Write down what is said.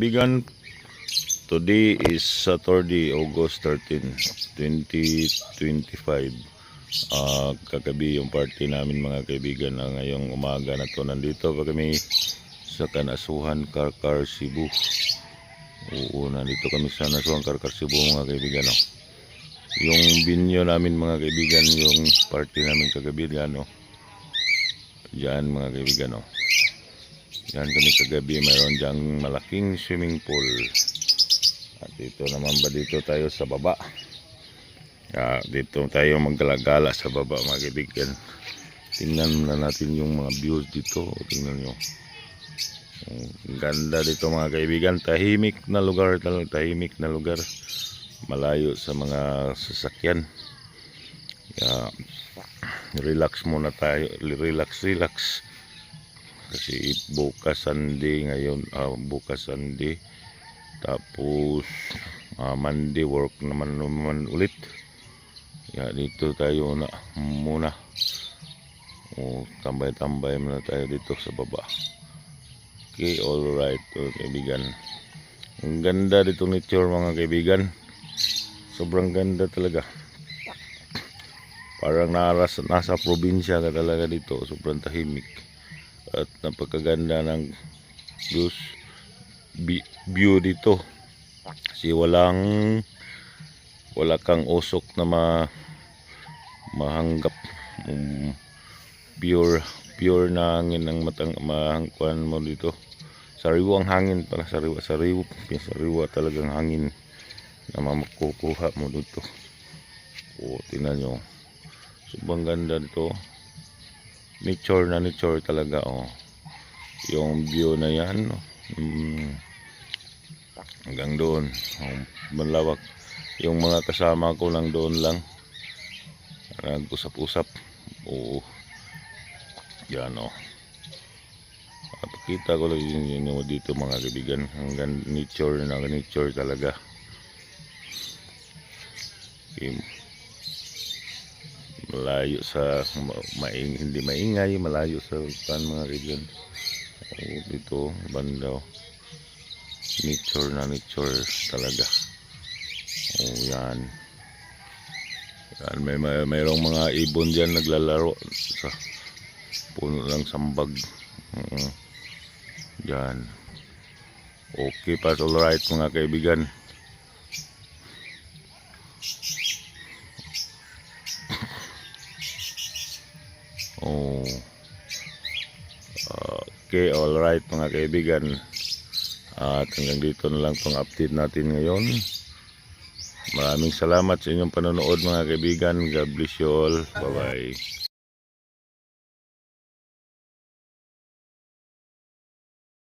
kaibigan, today is Saturday, August 13, 2025. Kagabi yung party namin mga kaibigan. Ngayong umaga na to, nandito pa kami sa Kanasuhan, Karkar, Cebu. Oo, nandito kami sa Kanasuhan, Karkar, Cebu mga kaibigan. Yung binyo namin mga kaibigan, yung party namin kagabi yan, diyan mga kaibigan. Yan kami kagabi, mayroon diyang malaking swimming pool. At dito naman ba, dito tayo sa baba. Dito tayo maggalagala sa baba mga kaibigan. Tingnan na natin yung mga views dito. Tingnan nyo. Ganda dito mga kaibigan. Tahimik na lugar. Tahimik na lugar. Malayo sa mga sasakyan. Relax muna tayo. Relax. Kasi bukas Sunday ngayon, bukas Sunday, tapos Monday work naman ulit. Dito tayo na muna. Tambay muna tayo dito sa baba. Okay, alright kaibigan. Ang ganda dito nature mga kaibigan. Sobrang ganda talaga. Parang nasa probinsya ka talaga dito. Sobrang tahimik. At napakaganda ng view dito. Kasi wala kang usok na mahanggap. Pure na hangin ang mahangkuan mo dito. Sariwa ang hangin pala. Sariwa talagang hangin na makukuha mo dito. Tingnan nyo. Sobrang ganda dito. Nature talaga. Yung view na yan, hanggang doon, malawak. Yung mga kasama ko lang doon lang nag-usap-usap. Yan pakita ko lang yun dito mga kaibigan. Hanggang nature talaga. Malayo sa hindi maingay, malayo sa mga region. Dito banda, nature talaga. Yan. Mayroong mga ibon diyan naglalaro sa puno ng sambag. Yan. Okay pa, alright mga kaibigan. Okay, alright mga kaibigan. At hanggang dito na lang pang update natin ngayon. Maraming salamat sa inyong panonood mga kaibigan. God bless you all. Bye bye.